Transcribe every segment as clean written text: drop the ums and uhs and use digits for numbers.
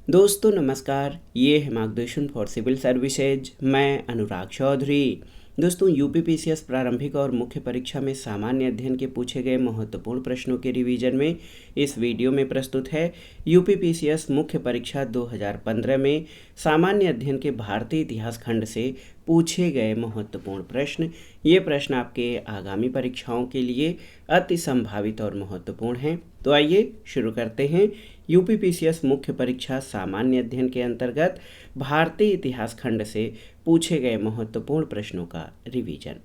दोस्तों नमस्कार, ये है मार्गदर्शन फॉर सिविल सर्विसेज। मैं अनुराग चौधरी। दोस्तों यूपीपीसीएस प्रारंभिक और मुख्य परीक्षा में सामान्य अध्ययन के पूछे गए महत्वपूर्ण प्रश्नों के रिवीजन में इस वीडियो में प्रस्तुत है यूपीपीसीएस मुख्य परीक्षा 2015 में सामान्य अध्ययन के भारतीय इतिहास खंड से पूछे गए महत्वपूर्ण प्रश्न। ये प्रश्न आपके आगामी परीक्षाओं के लिए अति संभावित और महत्वपूर्ण हैं। तो आइए शुरू करते हैं यूपीपीसीएस मुख्य परीक्षा सामान्य अध्ययन के अंतर्गत भारतीय इतिहास खंड से पूछे गए महत्वपूर्ण प्रश्नों का रिवीजन।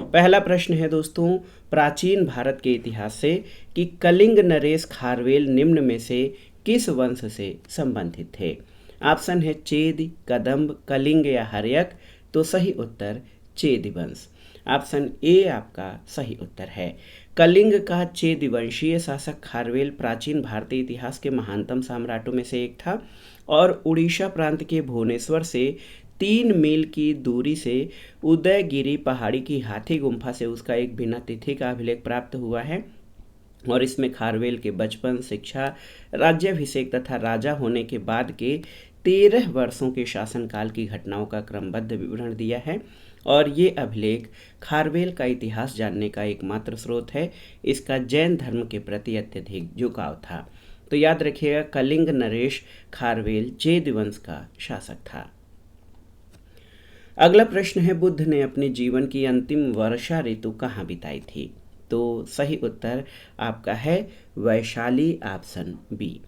पहला प्रश्न है दोस्तों, प्राचीन भारत के इतिहास से कि कलिंग नरेश खारवेल निम्न में से किस वंश से संबंधित थे। ऑप्शन है चेद, कदंब, कलिंग या हर्यक। तो सही उत्तर चेद वंश। ऑप्शन ए आपका सही उत्तर है। कलिंग का चेदिवंशीय शासक खारवेल प्राचीन भारतीय इतिहास के महानतम सम्राटों में से एक था और उड़ीसा प्रांत के भुवनेश्वर से 3 मील की दूरी से उदयगिरी पहाड़ी की हाथी गुम्फा से उसका एक बिना तिथि का अभिलेख प्राप्त हुआ है और इसमें खारवेल के बचपन, शिक्षा, राज्याभिषेक तथा राजा होने के बाद के 13 वर्षों के शासनकाल की घटनाओं का क्रमबद्ध विवरण दिया है और ये अभिलेख खारवेल का इतिहास जानने का एकमात्र स्रोत है। इसका जैन धर्म के प्रति अत्यधिक झुकाव था। तो याद रखिएगा, कलिंग नरेश खारवेल चेद वंश का शासक था। अगला प्रश्न है, बुद्ध ने अपने जीवन की अंतिम वर्षा ऋतु कहाँ बिताई थी। तो सही उत्तर आपका है वैशाली, ऑप्शन बी।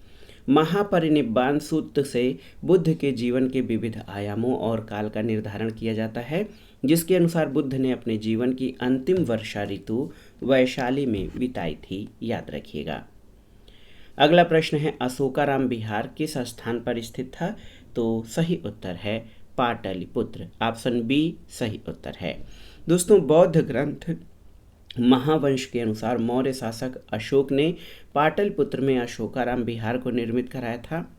महापरिनिब्बाण सूत्र से बुद्ध के जीवन के विविध आयामों और काल का निर्धारण किया जाता है, जिसके अनुसार बुद्ध ने अपने जीवन की अंतिम वर्षा ऋतु वैशाली में बिताई थी। याद रखिएगा। अगला प्रश्न है, अशोकाराम बिहार किस स्थान पर स्थित था। तो सही उत्तर है पाटलिपुत्र। ऑप्शन बी सही उत्तर है। दोस्तों, बौद्ध ग्रंथ महावंश के अनुसार मौर्य शासक अशोक ने पाटलिपुत्र में अशोकाराम विहार को निर्मित कराया था।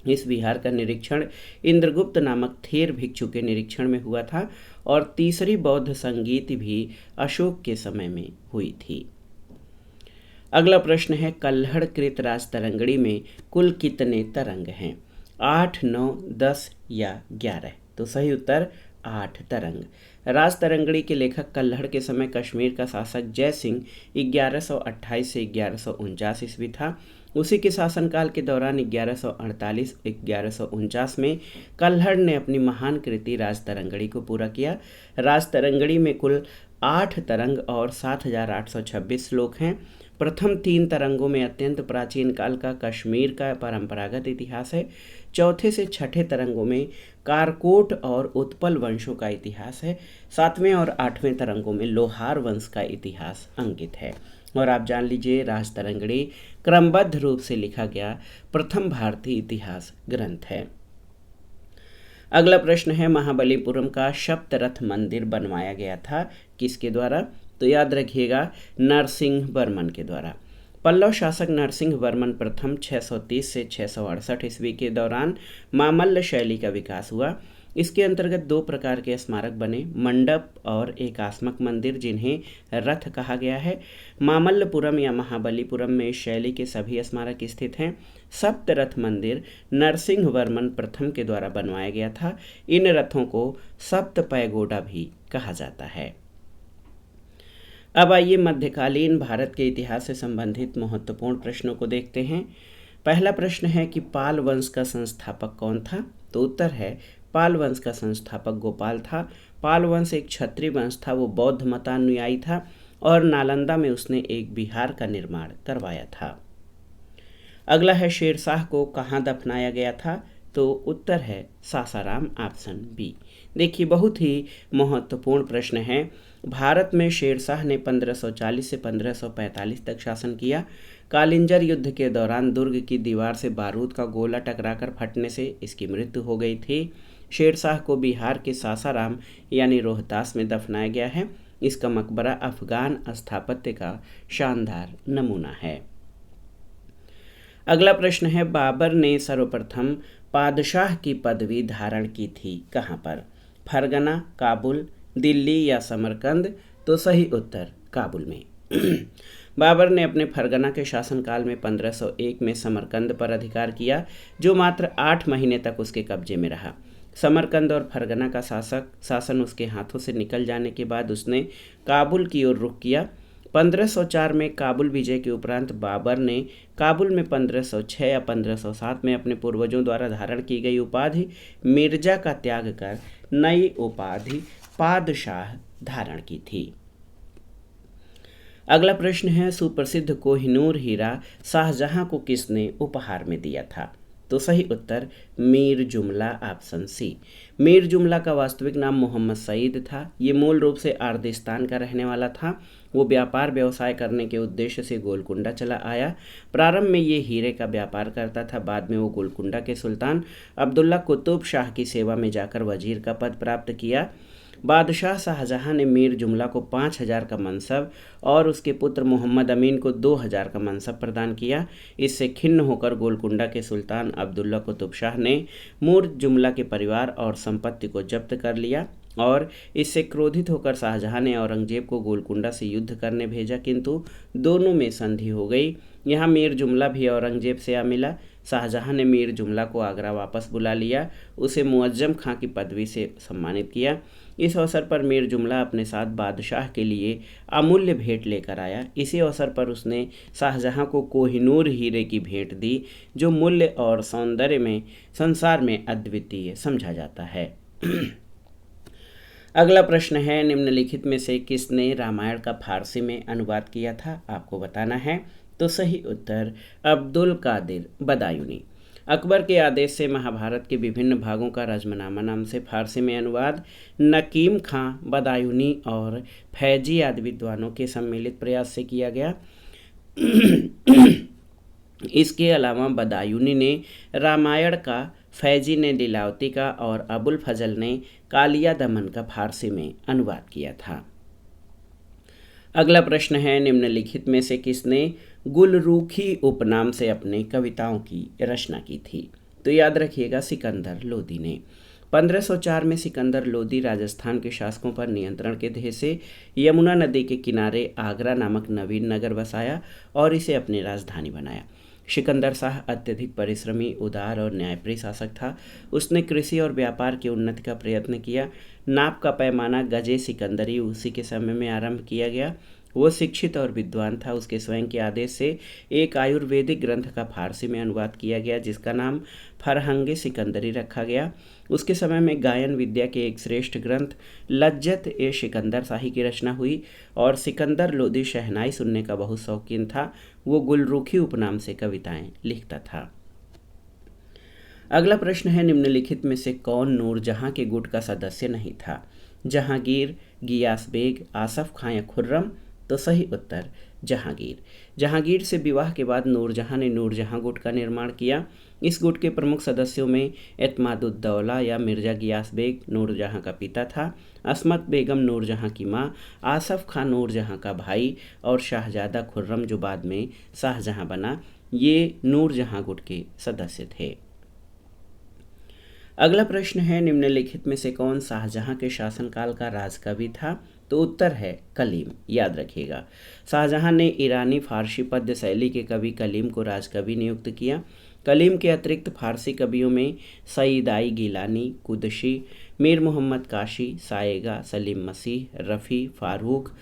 इस विहार का निरीक्षण इंद्रगुप्त नामक थेर भिक्षु के निरीक्षण में हुआ था और तीसरी बौद्ध संगीत भी अशोक के समय में हुई थी। अगला प्रश्न है, कल्हड़ कृत राज तरंगड़ी में कुल कितने तरंग हैं। 8, 9, 10 या 11। तो सही उत्तर 8 तरंग। राज तरंगड़ी के लेखक कल्हड़ के समय कश्मीर का शासक जय सिंह 1128 से 1149 ईस्वी था। उसी के शासनकाल के दौरान 1148-1149 में कल्हड़ ने अपनी महान कृति राज तरंगड़ी को पूरा किया। राज तरंगड़ी में कुल 8 तरंग और 7826 श्लोक हैं। प्रथम 3 तरंगों में अत्यंत प्राचीन काल का कश्मीर का परंपरागत इतिहास है। चौथे से छठे तरंगों में कारकोट और उत्पल वंशों का इतिहास है। 7वें और 8वें तरंगों में लोहार वंश का इतिहास अंकित है। और आप जान लीजिए, राज तरंगड़ी क्रमबद्ध रूप से लिखा गया प्रथम भारतीय इतिहास ग्रंथ है। अगला प्रश्न है, महाबलीपुरम का सप्तरथ मंदिर बनवाया गया था किसके द्वारा। तो याद रखिएगा, नरसिंह वर्मन के द्वारा। पल्लव शासक नरसिंह वर्मन प्रथम 630 से 668 ईस्वी के दौरान मामल्ल शैली का विकास हुआ। इसके अंतर्गत 2 प्रकार के स्मारक बने, मंडप और एकात्मक मंदिर, जिन्हें रथ कहा गया है। मामल्लपुरम या महाबलीपुरम में शैली के सभी स्मारक स्थित हैं। सप्तरथ मंदिर नरसिंह वर्मन प्रथम के द्वारा बनवाया गया था। इन रथों को सप्त पैगोडा भी कहा जाता है। अब आइए मध्यकालीन भारत के इतिहास से संबंधित महत्वपूर्ण प्रश्नों को देखते हैं। पहला प्रश्न है कि पाल वंश का संस्थापक कौन था। तो उत्तर है पाल वंश का संस्थापक गोपाल था। पाल वंश एक क्षत्रिय वंश था। वो बौद्ध मतानुयायी था और नालंदा में उसने एक विहार का निर्माण करवाया था। अगला है, शेरशाह को कहाँ दफनाया गया था। तो उत्तर है सासाराम, ऑप्शन बी। देखिए, बहुत ही महत्वपूर्ण प्रश्न है। भारत में शेरशाह ने 1540 से 1545 तक शासन किया। कालिंजर युद्ध के दौरान दुर्ग की दीवार से बारूद का गोला टकराकर फटने से इसकी मृत्यु हो गई थी। शेरशाह को बिहार के सासाराम यानी रोहतास में दफनाया गया है। इसका मकबरा अफगान स्थापत्य का शानदार नमूना है। अगला प्रश्न है, बाबर ने सर्वप्रथम पादशाह की पदवी धारण की थी कहाँ पर। फरगना, काबुल, दिल्ली या समरकंद। तो सही उत्तर काबुल में। बाबर ने अपने फरगना के शासनकाल में 1501 में समरकंद पर अधिकार किया, जो मात्र 8 महीने तक उसके कब्जे में रहा। समरकंद और फरगना का शासन उसके हाथों से निकल जाने के बाद उसने काबुल की ओर रुख किया। 1504 में काबुल विजय के उपरांत बाबर ने काबुल में 1506 या 1507 में अपने पूर्वजों द्वारा धारण की गई उपाधि मिर्जा का त्याग कर नई उपाधि पादशाह धारण की थी। अगला प्रश्न है, सुप्रसिद्ध कोहिनूर हीरा शाहजहां को किसने उपहार में दिया था? तो सही उत्तर मीर जुमला, ऑप्शन सी। मीर जुमला का वास्तविक नाम मोहम्मद सईद था। ये मूल रूप से आर्दिस्तान का रहने वाला था। वो व्यापार व्यवसाय करने के उद्देश्य से गोलकुंडा चला आया। प्रारंभ में ये हीरे का व्यापार करता था। बाद में वो गोलकुंडा के सुल्तान अब्दुल्ला कुतुब शाह की सेवा में जाकर वजीर का पद प्राप्त किया। बादशाह शाहजहां ने मीर जुमला को 5000 का मनसब और उसके पुत्र मोहम्मद अमीन को 2000 का मनसब प्रदान किया। इससे खिन्न होकर गोलकुंडा के सुल्तान अब्दुल्ला कुतुब शाह ने मीर जुमला के परिवार और संपत्ति को जब्त कर लिया और इससे क्रोधित होकर शाहजहां ने औरंगजेब को गोलकुंडा से युद्ध करने भेजा, किंतु दोनों में संधि हो गई। यहाँ मीर जुमला भी औरंगजेब से आ मिला। शाहजहां ने मीर जुमला को आगरा वापस बुला लिया, उसे मुअज्जम खां की पदवी से सम्मानित किया। इस अवसर पर मीर जुमला अपने साथ बादशाह के लिए अमूल्य भेंट लेकर आया। इसी अवसर पर उसने शाहजहां को कोहिनूर हीरे की भेंट दी, जो मूल्य और सौंदर्य में संसार में अद्वितीय समझा जाता है। अगला प्रश्न है, निम्नलिखित में से किसने रामायण का फारसी में अनुवाद किया था? आपको बताना है। तो सही उत्तर अब्दुल कादिर बदायूनी। अकबर के आदेश से महाभारत के विभिन्न भागों का रजमनामा नाम से फारसी में अनुवाद नकीम खां बदायूनी और फैजी आदि विद्वानों के सम्मिलित प्रयास से किया गया। इसके अलावा बदायूनी ने रामायण का, फैजी ने लीलावती का और अबुल फजल ने कालिया दमन का फारसी में अनुवाद किया था। अगला प्रश्न है, निम्नलिखित में से किसने गुलरूखी उपनाम से अपने कविताओं की रचना की थी? तो याद रखिएगा, सिकंदर लोदी ने। 1504 में सिकंदर लोदी राजस्थान के शासकों पर नियंत्रण के ध्येय से यमुना नदी के किनारे आगरा नामक नवीन नगर बसाया और इसे अपनी राजधानी बनाया। सिकंदर शाह अत्यधिक परिश्रमी, उदार और न्यायप्रिय शासक था। उसने कृषि और व्यापार की उन्नति का प्रयत्न किया। नाप का पैमाना गजे सिकंदरी उसी के समय में आरंभ किया गया। वो शिक्षित और विद्वान था। उसके स्वयं के आदेश से एक आयुर्वेदिक ग्रंथ का फारसी में अनुवाद किया गया, जिसका नाम फरहंगे सिकंदरी रखा गया। उसके समय में गायन विद्या के एक श्रेष्ठ ग्रंथ लज्जत ए सिकंदर शाही की रचना हुई और सिकंदर लोदी शहनाई सुनने का बहुत शौकीन था। वो गुलरूखी उपनाम से कविताएं लिखता था। अगला प्रश्न है, निम्नलिखित में से कौन नूरजहां के गुट का सदस्य नहीं था? जहांगीर, गियास बेग, आसफ खां या खुर्रम? तो सही उत्तर जहांगीर। जहांगीर से विवाह के बाद नूरजहां ने नूरजहां गुट का निर्माण किया। इस गुट के प्रमुख सदस्यों में एतमादुद्दौला या मिर्जा गियास बेग नूरजहां का पिता था, अस्मत बेगम नूरजहां की माँ, आसफ खां नूरजहां का भाई और शाहजादा खुर्रम जो बाद में शाहजहां बना, ये नूरजहां गुट के सदस्य थे। अगला प्रश्न है, निम्नलिखित में से कौन शाहजहां के शासनकाल का राजकवि था? तो उत्तर है कलीम। याद रखिएगा, शाहजहां ने ईरानी फारसी पद्य शैली के कवि कलीम को राजकवि नियुक्त किया। कलीम के अतिरिक्त फारसी कवियों में सईदाई गिलानी, कुदशी, मीर मोहम्मद काशी, साएगा, सलीम मसीह, रफ़ी, फारूक,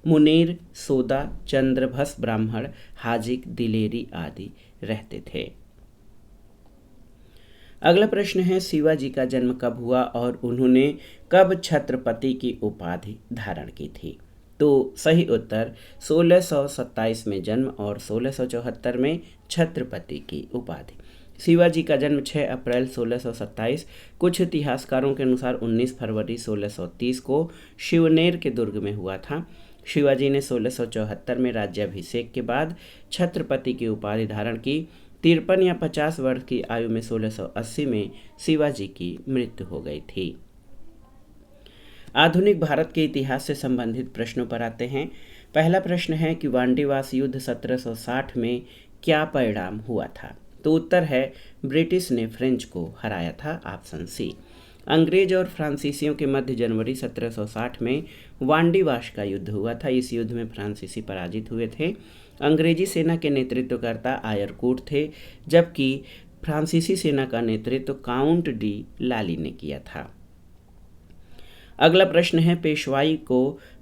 मुनीर, सोदा, चंद्रभस ब्राह्मण, हाजिक, दिलेरी आदि रहते थे। अगला प्रश्न है, शिवाजी का जन्म कब हुआ और उन्होंने कब छत्रपति की उपाधि धारण की थी? तो सही उत्तर 1627 में जन्म और 1674 में छत्रपति की उपाधि। शिवाजी का जन्म 6 अप्रैल 1627, कुछ इतिहासकारों के अनुसार 19 फरवरी 1630 को शिवनेर के दुर्ग में हुआ था। शिवाजी ने 1674 में राज्याभिषेक के बाद छत्रपति की उपाधि धारण की। 53 या 50 वर्ष की आयु में 1680 में शिवाजी की मृत्यु हो गई थी। आधुनिक भारत के इतिहास से संबंधित प्रश्नों पर आते हैं। पहला प्रश्न है कि वांडीवास युद्ध 1760 में क्या परिणाम हुआ था? तो उत्तर है ब्रिटिश ने फ्रेंच को हराया था, ऑप्शन सी। अंग्रेज और फ्रांसीसियों के मध्य जनवरी 1760 में वांडीवास का युद्ध हुआ था। इस युद्ध में फ्रांसीसी पराजित हुए थे। अंग्रेजी सेना के नेतृत्वकर्ता आयरकूट थे, जबकि फ्रांसीसी सेना का नेतृत्व काउंट डी लाली ने किया था। अगला प्रश्न है,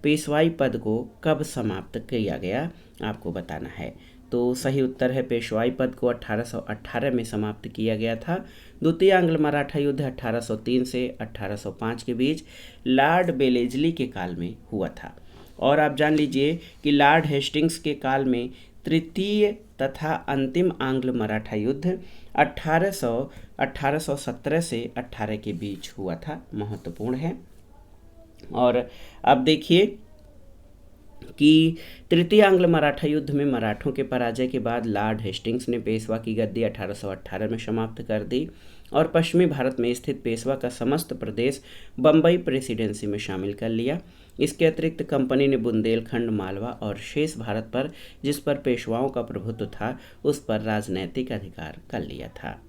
पेशवाई पद को कब समाप्त किया गया, आपको बताना है। तो सही उत्तर है, पेशवाई पद को 1818 में समाप्त किया गया था। द्वितीय आंग्ल मराठा युद्ध 1803 से 1805 के बीच लॉर्ड बेलेजली के काल में हुआ था। और आप जान लीजिए कि लॉर्ड हेस्टिंग्स के काल में तृतीय तथा अंतिम आंग्ल मराठा युद्ध 1817 से 18 के बीच हुआ था, महत्वपूर्ण है। और अब देखिए कि तृतीय आंग्ल मराठा युद्ध में मराठों के पराजय के बाद लॉर्ड हेस्टिंग्स ने पेशवा की गद्दी 1818 में समाप्त कर दी और पश्चिमी भारत में स्थित पेशवा का समस्त प्रदेश बम्बई प्रेसिडेंसी में शामिल कर लिया। इसके अतिरिक्त कंपनी ने बुंदेलखंड, मालवा और शेष भारत पर, जिस पर पेशवाओं का प्रभुत्व था, उस पर राजनैतिक अधिकार कर लिया था।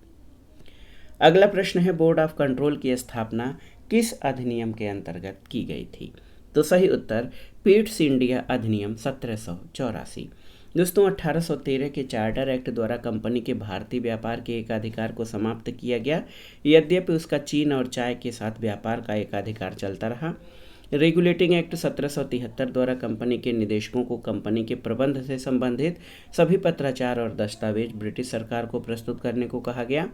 अगला प्रश्न है, बोर्ड ऑफ कंट्रोल की स्थापना किस अधिनियम के अंतर्गत की गई थी? तो सही उत्तर पिट्स इंडिया अधिनियम 1784। दोस्तों, 1813 के चार्टर एक्ट द्वारा कंपनी के भारतीय व्यापार के एकाधिकार को समाप्त किया गया। यद्यपि उसका चीन और चाय के साथ व्यापार का एकाधिकार चलता रहा। रेगुलेटिंग एक्ट 1773 द्वारा कंपनी के निदेशकों को कंपनी के प्रबंध से संबंधित सभी पत्राचार और दस्तावेज ब्रिटिश सरकार को प्रस्तुत करने को कहा गया।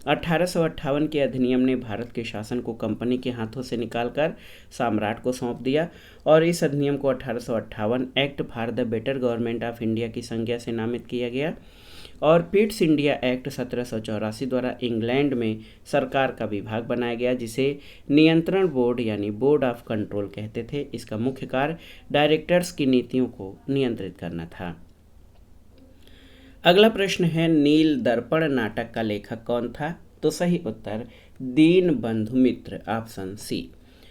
1858 के अधिनियम ने भारत के शासन को कंपनी के हाथों से निकालकर सम्राट को सौंप दिया और इस अधिनियम को 1858 act for the better government of India की संज्ञा से नामित किया गया। और पिट्स इंडिया एक्ट 1784 द्वारा इंग्लैंड में सरकार का विभाग बनाया गया, जिसे नियंत्रण बोर्ड यानी बोर्ड ऑफ कंट्रोल कहते थे। इसका मुख्य कार्य डायरेक्टर्स की नीतियों को नियंत्रित करना था। अगला प्रश्न है, नील दर्पण नाटक का लेखक कौन था? तो सही उत्तर दीनबंधु मित्र, ऑप्शन सी।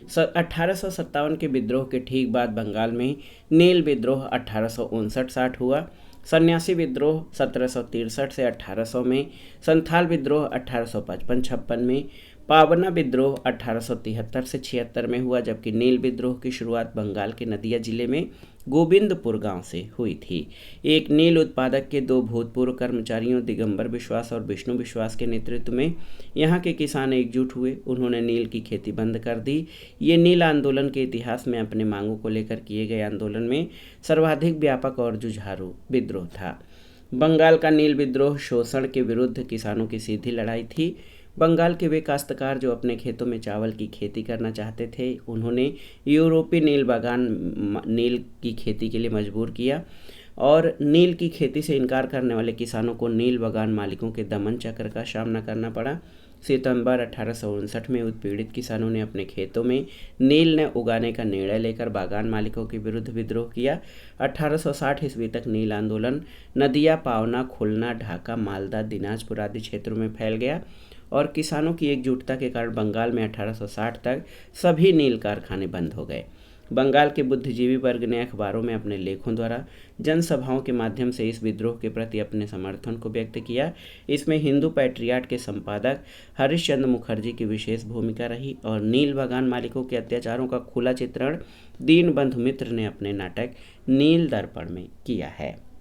1857 के विद्रोह के ठीक बाद बंगाल में नील विद्रोह 1859-60 हुआ। सन्यासी विद्रोह 1763 से 1800 में, संथाल विद्रोह 1855-56 में, पावना विद्रोह 1873 से 76 में हुआ, जबकि नील विद्रोह की शुरुआत बंगाल के नदिया जिले में गोविंदपुर गांव से हुई थी। एक नील उत्पादक के दो भूतपूर्व कर्मचारियों दिगंबर विश्वास और विष्णु विश्वास के नेतृत्व में यहाँ के किसान एकजुट हुए। उन्होंने नील की खेती बंद कर दी। ये नील आंदोलन के इतिहास में अपने मांगों को लेकर किए गए आंदोलन में सर्वाधिक व्यापक और जुझारू विद्रोह था। बंगाल का नील विद्रोह शोषण के विरुद्ध किसानों की सीधी लड़ाई थी। बंगाल के वे काश्तकार जो अपने खेतों में चावल की खेती करना चाहते थे, उन्होंने यूरोपीय नील की खेती के लिए मजबूर किया और नील की खेती से इनकार करने वाले किसानों को नील बागान मालिकों के दमन चक्र का सामना करना पड़ा। सितंबर 1859 में उत्पीड़ित किसानों ने अपने खेतों में नील न उगाने का निर्णय लेकर बागान मालिकों के विरुद्ध विद्रोह किया। 1860 ईस्वी तक नील आंदोलन नदिया, पावना, खुलना, ढाका, मालदा, दिनाजपुर आदि क्षेत्रों में फैल गया और किसानों की एकजुटता के कारण बंगाल में 1860 तक सभी नील कारखाने बंद हो गए। बंगाल के बुद्धिजीवी वर्ग ने अखबारों में अपने लेखों द्वारा जनसभाओं के माध्यम से इस विद्रोह के प्रति अपने समर्थन को व्यक्त किया। इसमें हिंदू पैट्रियाट के संपादक हरिश्चंद्र मुखर्जी की विशेष भूमिका रही और नील बागान मालिकों के अत्याचारों का खुला चित्रण दीनबंधु मित्र ने अपने नाटक नील दर्पण में किया है।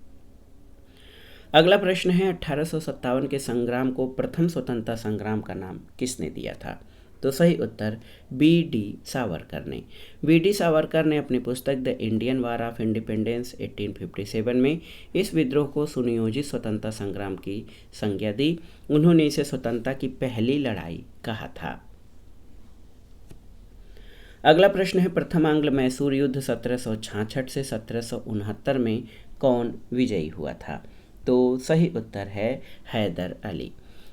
अगला प्रश्न है, 1857 के संग्राम को प्रथम स्वतंत्रता संग्राम का नाम किसने दिया था? तो सही उत्तर बी.डी. सावरकर ने। बी.डी. सावरकर ने अपनी पुस्तक the Indian war of independence 1857 में इस विद्रोह को सुनियोजित स्वतंत्रता संग्राम की संज्ञा दी। उन्होंने इसे स्वतंत्रता की पहली लड़ाई कहा था। अगला प्रश्न है, प्रथम आंग्ल मैसूर युद्ध 1766 से 1769 में कौन विजयी हुआ था? तो सही उत्तर है हैदर अली।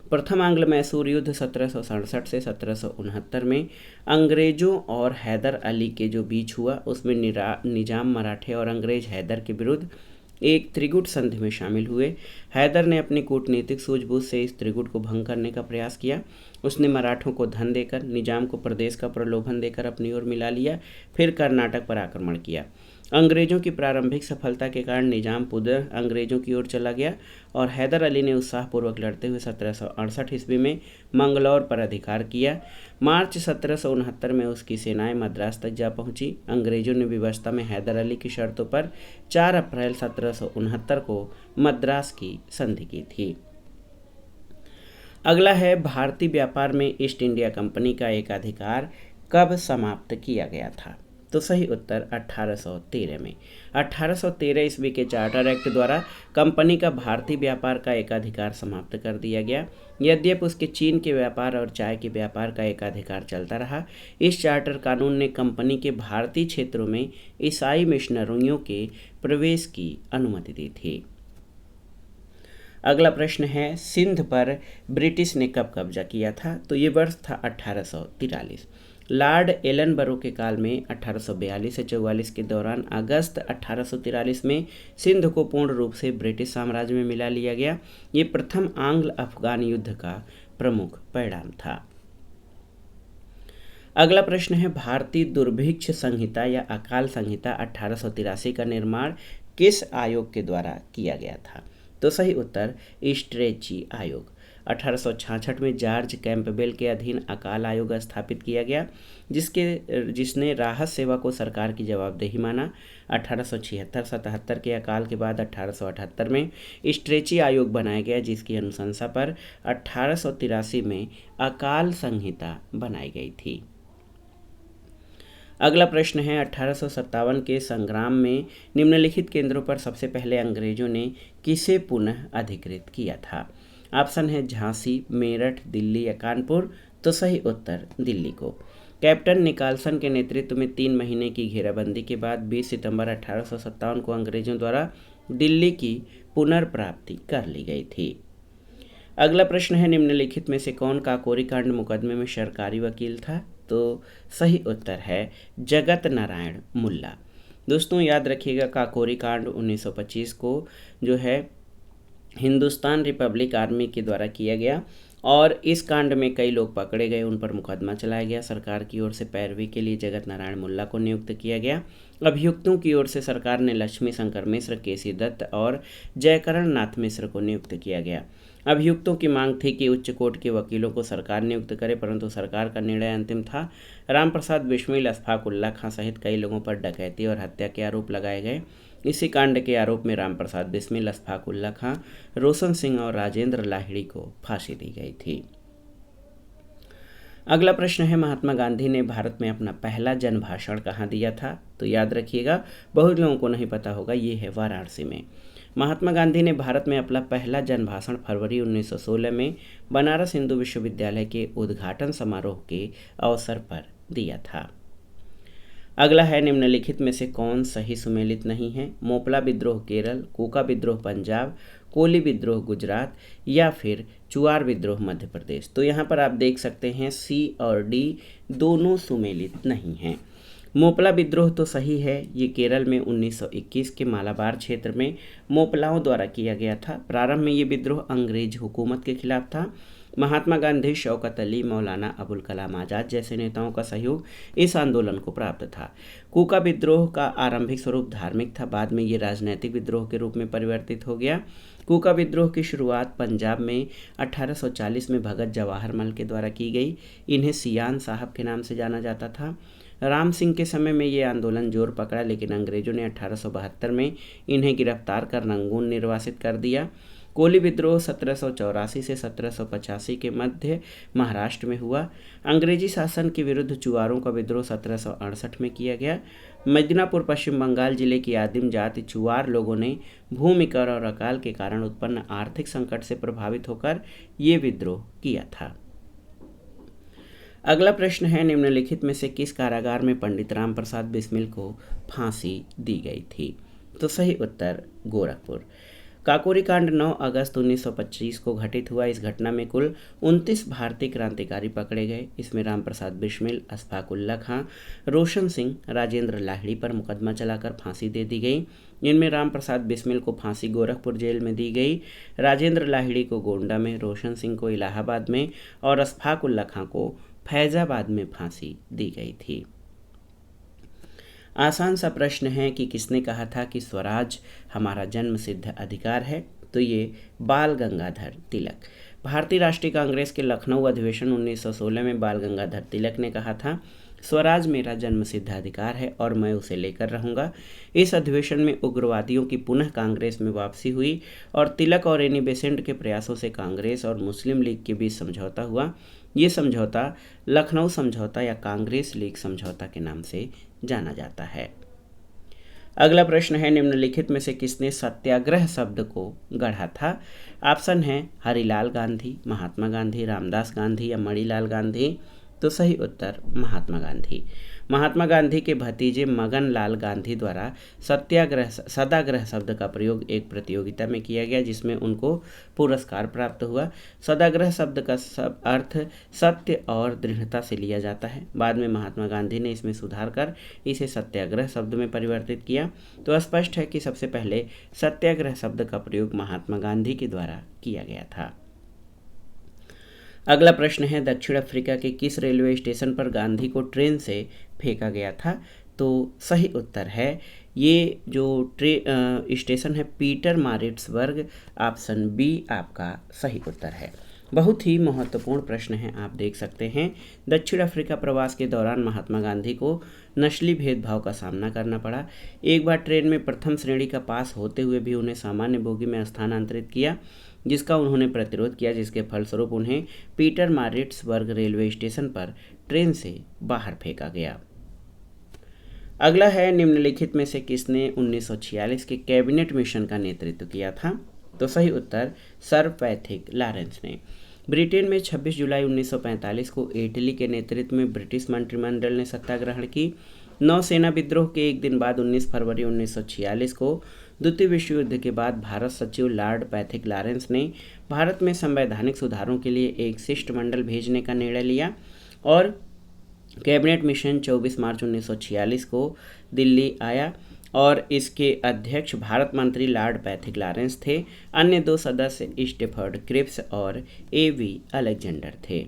प्रथम आंग्ल मैसूर युद्ध 1767 से 1769 में अंग्रेजों और हैदर अली के जो बीच हुआ, उसमें निजाम मराठे और अंग्रेज हैदर के विरुद्ध एक त्रिगुट संधि में शामिल हुए। हैदर ने अपनी कूटनीतिक सूझबूझ से इस त्रिगुट को भंग करने का प्रयास किया। उसने मराठों को धन देकर, निजाम को प्रदेश का प्रलोभन देकर अपनी ओर मिला लिया, फिर कर्नाटक पर आक्रमण किया। अंग्रेजों की प्रारंभिक सफलता के कारण निजाम पुनः अंग्रेजों की ओर चला गया और हैदर अली ने उत्साहपूर्वक लड़ते हुए 1768 ईस्वी में मंगलौर पर अधिकार किया। मार्च 1769 में उसकी सेनाएं मद्रास तक जा पहुंची। अंग्रेजों ने विवशता में हैदर अली की शर्तों पर 4 अप्रैल 1769 को मद्रास की संधि की थी। अगला है भारतीय व्यापार में ईस्ट इंडिया कंपनी का एकाधिकार कब समाप्त किया गया था? तो सही उत्तर 1813 में। 1813 ईस्वी के चार्टर एक्ट द्वारा कंपनी का भारतीय व्यापार का एकाधिकार समाप्त कर दिया गया। यद्यपि उसके चीन के व्यापार और चाय के व्यापार का एकाधिकार चलता रहा। इस चार्टर कानून ने कंपनी के भारतीय क्षेत्रों में ईसाई मिशनरियों के प्रवेश की अनुमति दी थी। अगला प्रश्न है, सिंध पर ब्रिटिश ने कब कब्जा किया था? तो ये वर्ष था 1843। लॉर्ड एलनबरो के काल में 1842 से 44 के दौरान अगस्त 1843 में सिंध को पूर्ण रूप से ब्रिटिश साम्राज्य में मिला लिया गया। ये प्रथम आंग्ल अफगान युद्ध का प्रमुख परिणाम था। अगला प्रश्न है, भारतीय दुर्भिक्ष संहिता या अकाल संहिता 1883 का निर्माण किस आयोग के द्वारा किया गया था? तो सही उत्तर स्ट्रेची आयोग। 1866 में जॉर्ज कैंपबेल के अधीन अकाल आयोग स्थापित किया गया, जिसने राहत सेवा को सरकार की जवाबदेही माना। 1876-77 के अकाल के बाद 1878 में स्ट्रेची आयोग बनाया गया, जिसकी अनुशंसा पर 1883 में अकाल संहिता बनाई गई थी। अगला प्रश्न है, 1857 के संग्राम में निम्नलिखित केंद्रों पर सबसे पहले अंग्रेजों ने किसे पुनः अधिकृत किया था? ऑप्शन है झांसी, मेरठ, दिल्ली या कानपुर। तो सही उत्तर दिल्ली को। कैप्टन निकालसन के नेतृत्व में 3 महीने की घेराबंदी के बाद 20 सितंबर 1857 को अंग्रेजों द्वारा दिल्ली की पुनर्प्राप्ति कर ली गई थी। अगला प्रश्न है, निम्नलिखित में से कौन काकोरी कांड मुकदमे में सरकारी वकील था? तो सही उत्तर है जगत नारायण मुल्ला। दोस्तों याद रखिएगा, काकोरी कांड 1925 को जो है हिंदुस्तान रिपब्लिक आर्मी के द्वारा किया गया और इस कांड में कई लोग पकड़े गए, उन पर मुकदमा चलाया गया। सरकार की ओर से पैरवी के लिए जगत नारायण मुल्ला को नियुक्त किया गया। अभियुक्तों की ओर से सरकार ने लक्ष्मी शंकर मिश्र, केसी दत्त और जयकरण नाथ मिश्र को नियुक्त किया गया। अभियुक्तों की मांग थी कि उच्च कोर्ट के वकीलों को सरकार नियुक्त करे, परंतु सरकार का निर्णय अंतिम था। रामप्रसाद बिस्मिल, अशफाक उल्ला खां सहित कई लोगों पर डकैती और हत्या के आरोप लगाए गए। इसी कांड के आरोप में रामप्रसाद बिस्मिल, अशफाक उल्ला खां, रोशन सिंह और राजेंद्र लाहिड़ी को फांसी दी गई थी। अगला प्रश्न है, महात्मा गांधी ने भारत में अपना पहला जनभाषण कहाँ दिया था? तो याद रखिएगा, बहुत लोगों को नहीं पता होगा, ये है वाराणसी में। महात्मा गांधी ने भारत में अपना पहला जनभाषण फरवरी 1916 में बनारस हिंदू विश्वविद्यालय के उद्घाटन समारोह के अवसर पर दिया था। अगला है, निम्नलिखित में से कौन सही सुमेलित नहीं है? मोपला विद्रोह केरल, कूका विद्रोह पंजाब, कोली विद्रोह गुजरात या फिर चुआर विद्रोह मध्य प्रदेश। तो यहाँ पर आप देख सकते हैं सी और डी दोनों सुमेलित नहीं हैं। मोपला विद्रोह तो सही है, ये केरल में 1921 के मालाबार क्षेत्र में मोपलाओं द्वारा किया गया था। प्रारंभ में ये विद्रोह अंग्रेज हुकूमत के खिलाफ था। महात्मा गांधी, शौकत अली, मौलाना अबुल कलाम आज़ाद जैसे नेताओं का सहयोग इस आंदोलन को प्राप्त था। कूका विद्रोह का आरंभिक स्वरूप धार्मिक था, बाद में ये राजनैतिक विद्रोह के रूप में परिवर्तित हो गया। कूका विद्रोह की शुरुआत पंजाब में 1840 में भगत जवाहरमल के द्वारा की गई। इन्हें सियान साहब के नाम से जाना जाता था। राम सिंह के समय में ये आंदोलन जोर पकड़ा, लेकिन अंग्रेजों ने 1872 में इन्हें गिरफ्तार कर रंगून निर्वासित कर दिया। कोली विद्रोह 1784 से 1785 के मध्य महाराष्ट्र में हुआ। अंग्रेजी शासन के विरुद्ध चुआरों का विद्रोह 1768 में किया गया। मिदनापुर पश्चिम बंगाल जिले की आदिम जाति चुआर लोगों ने भूमि कर और अकाल के कारण उत्पन्न आर्थिक संकट से प्रभावित होकर ये विद्रोह किया था। अगला प्रश्न है, निम्नलिखित में से किस कारागार में पंडित राम प्रसाद बिस्मिल को फांसी दी गई थी? तो सही उत्तर गोरखपुर। काकोरी कांड 9 अगस्त 1925 को घटित हुआ। इस घटना में कुल 29 भारतीय क्रांतिकारी पकड़े गए। इसमें राम प्रसाद बिस्मिल, अशफाक उल्ला खां, रोशन सिंह, राजेंद्र लाहिड़ी पर मुकदमा चलाकर फांसी दे दी गई। इनमें राम प्रसाद बिस्मिल को फांसी गोरखपुर जेल में दी गई, राजेंद्र लाहिड़ी को गोंडा में, रोशन सिंह को इलाहाबाद में और अशफाक उल्ला खां को फैजाबाद में फांसी दी गई थी। आसान सा प्रश्न है कि किसने कहा था कि स्वराज हमारा जन्म सिद्ध अधिकार है? तो ये बाल गंगाधर तिलक। भारतीय राष्ट्रीय कांग्रेस के लखनऊ अधिवेशन 1916 में बाल गंगाधर तिलक ने कहा था, स्वराज मेरा जन्म सिद्ध अधिकार है और मैं उसे लेकर रहूंगा। इस अधिवेशन में उग्रवादियों की पुनः कांग्रेस में वापसी हुई और तिलक और एनी बेसेंट के प्रयासों से कांग्रेस और मुस्लिम लीग के बीच समझौता हुआ। ये समझौता लखनऊ समझौता या कांग्रेस लीग समझौता के नाम से जाना जाता है। अगला प्रश्न है, निम्नलिखित में से किसने सत्याग्रह शब्द को गढ़ा था? ऑप्शन है हरिलाल गांधी, महात्मा गांधी, रामदास गांधी या मणिलाल गांधी। तो सही उत्तर महात्मा गांधी। महात्मा गांधी के भतीजे मगन लाल गांधी द्वारा सत्याग्रह शब्द का प्रयोग एक प्रतियोगिता में किया गया, जिसमें उनको पुरस्कार प्राप्त हुआ। सत्याग्रह शब्द का अर्थ सत्य और दृढ़ता से लिया जाता है। बाद में महात्मा गांधी ने इसमें सुधार कर इसे सत्याग्रह शब्द में परिवर्तित किया। तो स्पष्ट है कि सबसे पहले सत्याग्रह शब्द का प्रयोग महात्मा गांधी के द्वारा किया गया था। अगला प्रश्न है, दक्षिण अफ्रीका के किस रेलवे स्टेशन पर गांधी को ट्रेन से फेंका गया था? तो सही उत्तर है ये जो स्टेशन है पीटरमारिट्सबर्ग। ऑप्शन बी आपका सही उत्तर है। बहुत ही महत्वपूर्ण प्रश्न है, आप देख सकते हैं। दक्षिण अफ्रीका प्रवास के दौरान महात्मा गांधी को नस्ली भेदभाव का सामना करना पड़ा। एक बार ट्रेन में प्रथम श्रेणी का पास होते हुए भी उन्हें सामान्य बोगी में स्थानांतरित किया, जिसका उन्होंने प्रतिरोध किया, जिसके फलस्वरूप उन्हें पीटरमारिट्सबर्ग रेलवे स्टेशन पर ट्रेन से बाहर फेंका गया। अगला है, निम्नलिखित में से किसने 1946 के कैबिनेट मिशन का नेतृत्व किया था? तो सही उत्तर सर पैथिक लॉरेंस ने। ब्रिटेन में 26 जुलाई 1945 को इटली के नेतृत्व में ब्रिटिश मंत्रिमंडल ने सत्ता ग्रहण की। नौसेना विद्रोह के एक दिन बाद 19 फरवरी 1946 को द्वितीय विश्व युद्ध के बाद भारत सचिव लॉर्ड पैथिक लॉरेंस ने भारत में संवैधानिक सुधारों के लिए एक शिष्टमंडल भेजने का निर्णय लिया और कैबिनेट मिशन 24 मार्च 1946 को दिल्ली आया और इसके अध्यक्ष भारत मंत्री लॉर्ड पैथिक लॉरेंस थे। अन्य दो सदस्य स्टेफर्ड क्रिप्स और A.V. अलेक्जेंडर थे।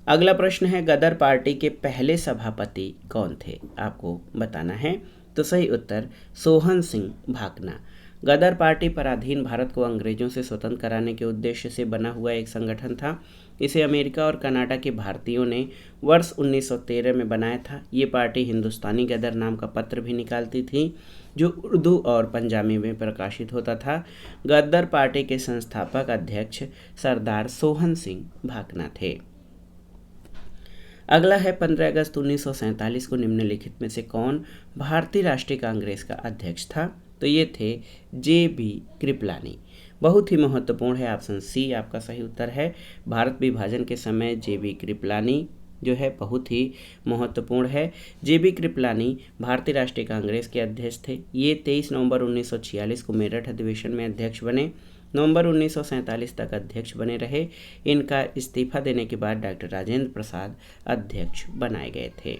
अगला प्रश्न है, गदर पार्टी के पहले सभापति कौन थे? आपको बताना है। तो सही उत्तर सोहन सिंह भाकना। गदर पार्टी पराधीन भारत को अंग्रेजों से स्वतंत्र कराने के उद्देश्य से बना हुआ एक संगठन था। इसे अमेरिका और कनाडा के भारतीयों ने वर्ष 1913 में बनाया था। ये पार्टी हिंदुस्तानी गदर नाम का पत्र भी निकालती थी, जो उर्दू और पंजाबी में प्रकाशित होता था। गदर पार्टी के संस्थापक अध्यक्ष सरदार सोहन सिंह भाकना थे। अगला है, 15 अगस्त 1947 को निम्नलिखित में से कौन भारतीय राष्ट्रीय कांग्रेस का अध्यक्ष था? तो ये थे J.B. कृपलानी। बहुत ही महत्वपूर्ण है, ऑप्शन सी आपका सही उत्तर है। भारत विभाजन के समय J.B. कृपलानी जो है बहुत ही महत्वपूर्ण है। J.B. कृपलानी भारतीय राष्ट्रीय कांग्रेस के अध्यक्ष थे। ये 23 नवंबर 1946 को मेरठ अधिवेशन में अध्यक्ष बने। नवंबर 1947 तक अध्यक्ष बने रहे। इनका इस्तीफा देने के बाद डॉक्टर राजेंद्र प्रसाद अध्यक्ष बनाए गए थे।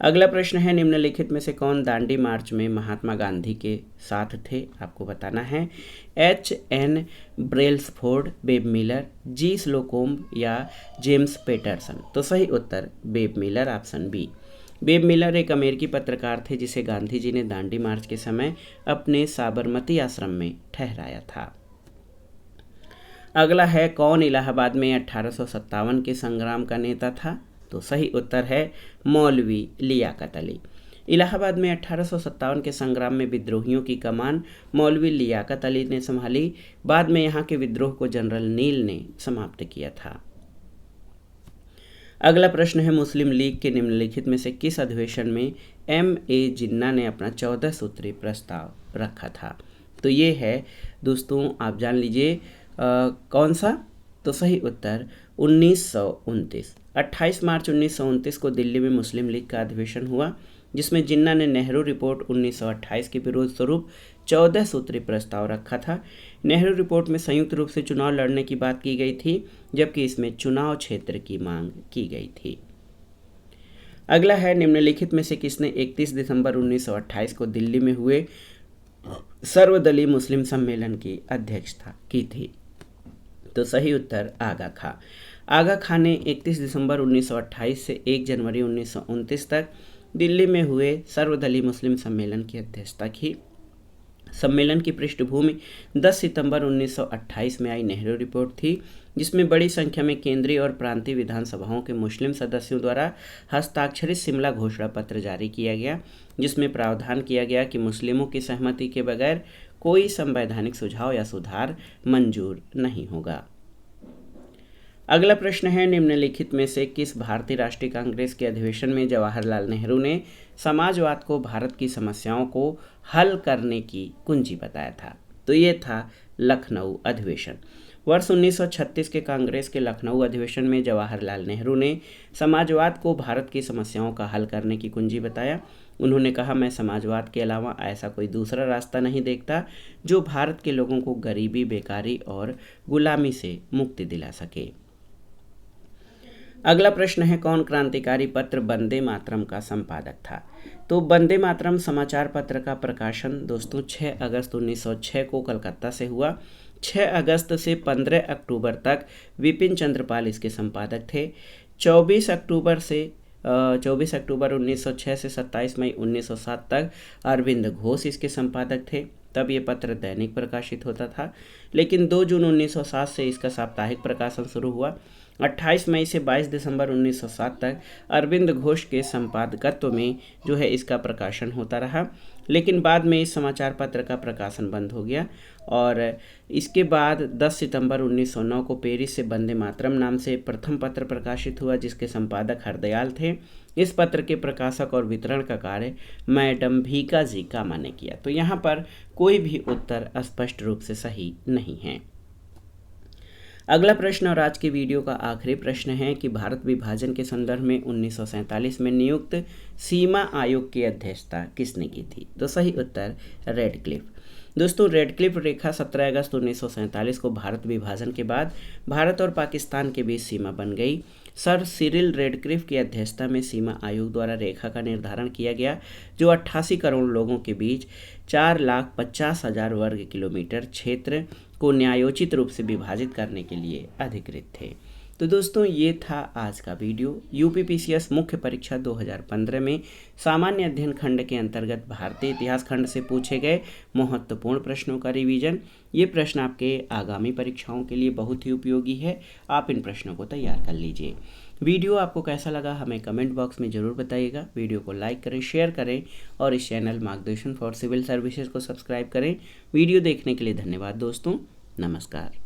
अगला प्रश्न है, निम्नलिखित में से कौन दांडी मार्च में महात्मा गांधी के साथ थे? आपको बताना है। H.N. Brailsford, Babe Miller, G. Slocombe या जेम्स पेटरसन। तो सही उत्तर Babe Miller, option B. Babe Miller एक अमेरिकी पत्रकार थे जिसे गांधी जी ने दांडी मार्च के समय अपने साबरमती आश्रम में ठहराया था। अगला है, कौन इलाहाबाद में 1857 के संग्राम का नेता था? तो सही उत्तर है मौलवी लियाकत अली। इलाहाबाद में 1857 के संग्राम में विद्रोहियों की कमान मौलवी लियाकत अली ने संभाली। बाद में यहाँ के विद्रोह को जनरल नील ने समाप्त किया था। अगला प्रश्न है, मुस्लिम लीग के निम्नलिखित में से किस अधिवेशन में M.A. जिन्ना ने अपना 14 सूत्री प्रस्ताव रखा था? तो ये है दोस्तों, आप जान लीजिए कौन सा? तो सही उत्तर 1929। 28 मार्च 1929 को दिल्ली में मुस्लिम लीग का अधिवेशन हुआ, जिसमें जिन्ना ने नेहरू रिपोर्ट 1928 के विरोध स्वरूप 14 सूत्री प्रस्ताव रखा था। नेहरू रिपोर्ट में संयुक्त रूप से चुनाव लड़ने की बात की गई थी, जबकि इसमें चुनाव क्षेत्र की मांग की गई थी। अगला है, निम्नलिखित में से किसने 31 दिसंबर 1928 को दिल्ली में हुए सर्वदलीय मुस्लिम सम्मेलन की अध्यक्षता की थी? तो सही उत्तर आगा खां। आगा खां ने 31 दिसंबर 1928 से 1 जनवरी 1929 तक दिल्ली में हुए सर्वदलीय मुस्लिम सम्मेलन की अध्यक्षता की। सम्मेलन की पृष्ठभूमि 10 सितंबर 1928 में आई नेहरू रिपोर्ट थी, जिसमें बड़ी संख्या में केंद्रीय और प्रांतीय विधानसभाओं के मुस्लिम सदस्यों द्वारा हस्ताक्षरित शिमला घोषणा पत्र जारी किया गया, जिसमें प्रावधान किया गया कि मुस्लिमों की सहमति के बगैर कोई संवैधानिक सुझाव या सुधार मंजूर नहीं होगा। अगला प्रश्न है, निम्नलिखित में से किस भारतीय राष्ट्रीय कांग्रेस के अधिवेशन में जवाहरलाल नेहरू ने समाजवाद को भारत की समस्याओं को हल करने की कुंजी बताया था? तो ये था लखनऊ अधिवेशन। वर्ष 1936 के कांग्रेस के लखनऊ अधिवेशन में जवाहरलाल नेहरू ने समाजवाद को भारत की समस्याओं का हल करने की कुंजी बताया। उन्होंने कहा, मैं समाजवाद के अलावा ऐसा कोई दूसरा रास्ता नहीं देखता जो भारत के लोगों को गरीबी, बेकारी और गुलामी से मुक्ति दिला सके। अगला प्रश्न है, कौन क्रांतिकारी पत्र वंदे मातरम का संपादक था? तो वंदे मातरम समाचार पत्र का प्रकाशन दोस्तों 6 अगस्त 1906 को कलकत्ता से हुआ। 6 अगस्त से 15 अक्टूबर तक विपिन चंद्र पाल इसके संपादक थे। 24 अक्टूबर 1906 से 27 मई 1907 तक अरविंद घोष इसके संपादक थे। तब ये पत्र दैनिक प्रकाशित होता था, लेकिन 2 जून 1907 से इसका साप्ताहिक प्रकाशन शुरू हुआ। 28 मई से 22 दिसंबर 1907 तक अरविंद घोष के संपादकत्व में जो है इसका प्रकाशन होता रहा, लेकिन बाद में इस समाचार पत्र का प्रकाशन बंद हो गया और इसके बाद 10 सितंबर 1909 को पेरिस से वंदे मातरम नाम से प्रथम पत्र प्रकाशित हुआ, जिसके संपादक हरदयाल थे। इस पत्र के प्रकाशक और वितरण का कार्य मैडम भीका जी कामा ने किया। तो यहाँ पर कोई भी उत्तर स्पष्ट रूप से सही नहीं है। अगला प्रश्न और आज की वीडियो का आखिरी प्रश्न है कि भारत विभाजन के संदर्भ में 1947 में नियुक्त सीमा आयोग की अध्यक्षता किसने की थी? तो सही उत्तर रेडक्लिफ। दोस्तों, रेडक्लिफ रेखा 17 अगस्त 1947 को भारत विभाजन के बाद भारत और पाकिस्तान के बीच सीमा बन गई। सर सिरिल रेडक्लिफ की अध्यक्षता में सीमा आयोग द्वारा रेखा का निर्धारण किया गया, जो 88 करोड़ लोगों के बीच 4,50,000 वर्ग किलोमीटर क्षेत्र को न्यायोचित रूप से विभाजित करने के लिए अधिकृत थे। तो दोस्तों, ये था आज का वीडियो। यूपीपीसीएस मुख्य परीक्षा 2015 में सामान्य अध्ययन खंड के अंतर्गत भारतीय इतिहास खंड से पूछे गए महत्वपूर्ण प्रश्नों का रिवीजन। ये प्रश्न आपके आगामी परीक्षाओं के लिए बहुत ही उपयोगी है। आप इन प्रश्नों को तैयार कर लीजिए। वीडियो आपको कैसा लगा हमें कमेंट बॉक्स में ज़रूर बताइएगा। वीडियो को लाइक करें, शेयर करें और इस चैनल मार्गदर्शन फॉर सिविल सर्विसेज को सब्सक्राइब करें। वीडियो देखने के लिए धन्यवाद दोस्तों। नमस्कार।